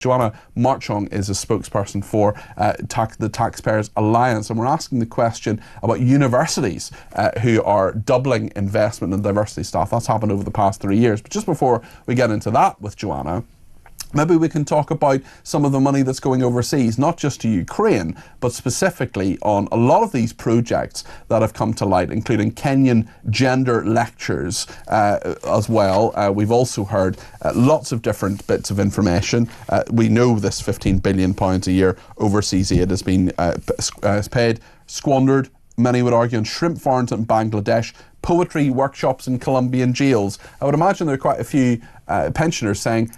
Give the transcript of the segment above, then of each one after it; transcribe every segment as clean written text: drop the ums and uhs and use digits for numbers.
Joanna Marchong is a spokesperson for the TaxPayers Alliance, and we're asking the question about universities who are doubling investment in diversity staff. That's happened over the past 3 years. But just before we get into that with Joanna, maybe we can talk about some of the money that's going overseas, not just to Ukraine, but specifically on a lot of these projects that have come to light, including Kenyan gender lectures as well. We've also heard lots of different bits of information. We know this £15 billion a year overseas aid has been paid, squandered, many would argue, on shrimp farms in Bangladesh, poetry workshops in Colombian jails. I would imagine there are quite a few pensioners saying,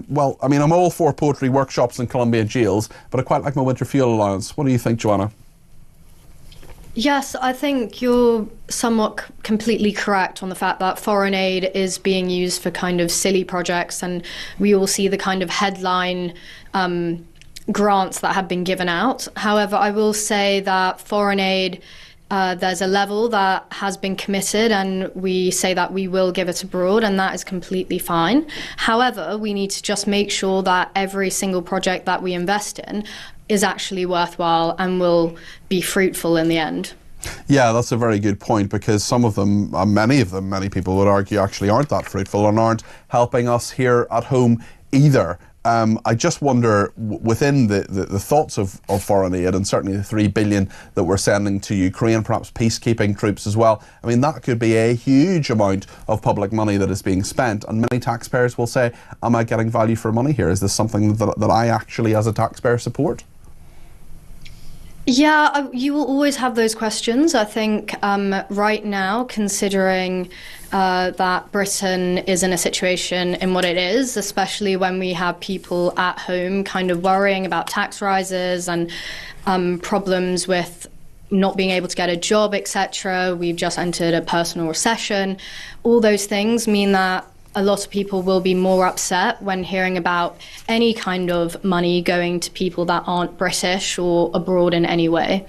well, I mean, I'm all for poetry workshops in Colombian jails, but I quite like my winter fuel allowance. What do you think, Joanna? Yes, I think you're somewhat completely correct on the fact that foreign aid is being used for kind of silly projects, and we all see the kind of headline grants that have been given out. However, I will say that foreign aid, there's a level that has been committed, and we say that we will give it abroad, and that is completely fine. However, we need to just make sure that every single project that we invest in is actually worthwhile and will be fruitful in the end. Yeah, that's a very good point, because some of them, many people would argue, actually aren't that fruitful and aren't helping us here at home either. I just wonder, within the thoughts of foreign aid, and certainly the $3 billion that we're sending to Ukraine, perhaps peacekeeping troops as well, I mean, that could be a huge amount of public money that is being spent, and many taxpayers will say, am I getting value for money here? Is this something that I actually, as a taxpayer, support? Yeah, you will always have those questions. I think right now, considering that Britain is in a situation in what it is, especially when we have people at home kind of worrying about tax rises and problems with not being able to get a job, etc. We've just entered a personal recession. All those things mean that a lot of people will be more upset when hearing about any kind of money going to people that aren't British or abroad in any way.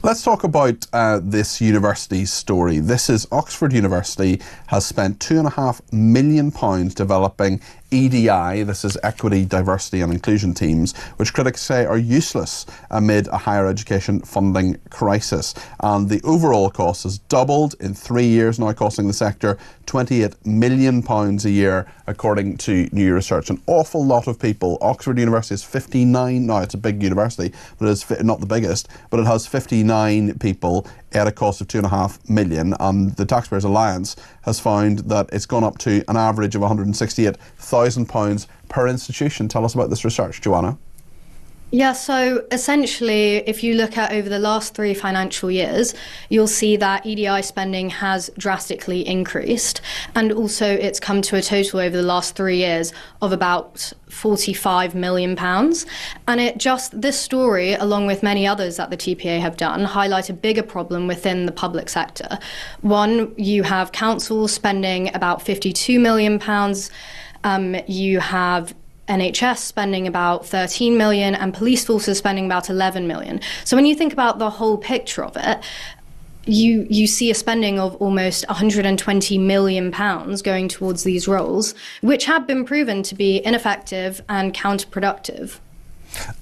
Let's talk about this university story. This is Oxford University has spent £2.5 million developing EDI, this is Equity, Diversity and Inclusion teams, which critics say are useless amid a higher education funding crisis. And the overall cost has doubled in 3 years, now costing the sector £28 million a year, according to new research. An awful lot of people. Oxford University is 59, now it's a big university, but it's not the biggest, but it has 59 people at a cost of £2.5 million, and the TaxPayers Alliance has found that it's gone up to an average of £168,000 per institution. Tell us about this research, Joanna. Yeah, so essentially, if you look at over the last 3 financial years, you'll see that EDI spending has drastically increased, and also it's come to a total over the last 3 years of about £45 million. And this story, along with many others that the TPA have done, highlight a bigger problem within the public sector. One, you have councils spending about £52 million. You have NHS spending about 13 million and police forces spending about 11 million. So when you think about the whole picture of it, you see a spending of almost 120 million pounds going towards these roles, which have been proven to be ineffective and counterproductive.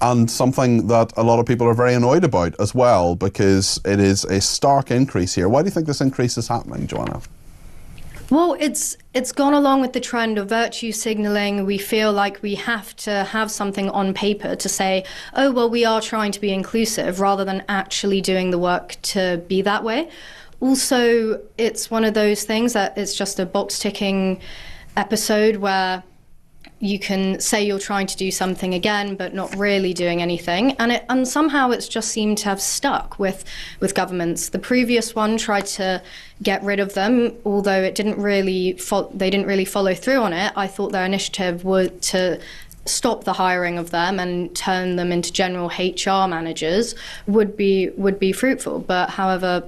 And something that a lot of people are very annoyed about as well, because it is a stark increase here. Why do you think this increase is happening, Joanna? Well, it's gone along with the trend of virtue signalling. We feel like we have to have something on paper to say, oh, well, we are trying to be inclusive, rather than actually doing the work to be that way. Also, it's one of those things that it's just a box ticking episode where you can say you're trying to do something again, but not really doing anything. And somehow it's just seemed to have stuck with governments. The previous one tried to get rid of them, although they didn't really follow through on it. I thought their initiative was to stop the hiring of them and turn them into general HR managers would be fruitful. But however,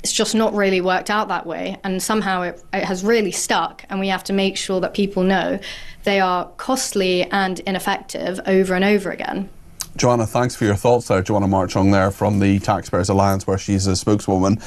it's just not really worked out that way, and somehow it has really stuck, and we have to make sure that people know they are costly and ineffective over and over again. Joanna, thanks for your thoughts there. Joanna Marchong there from the TaxPayers Alliance, where she's a spokeswoman.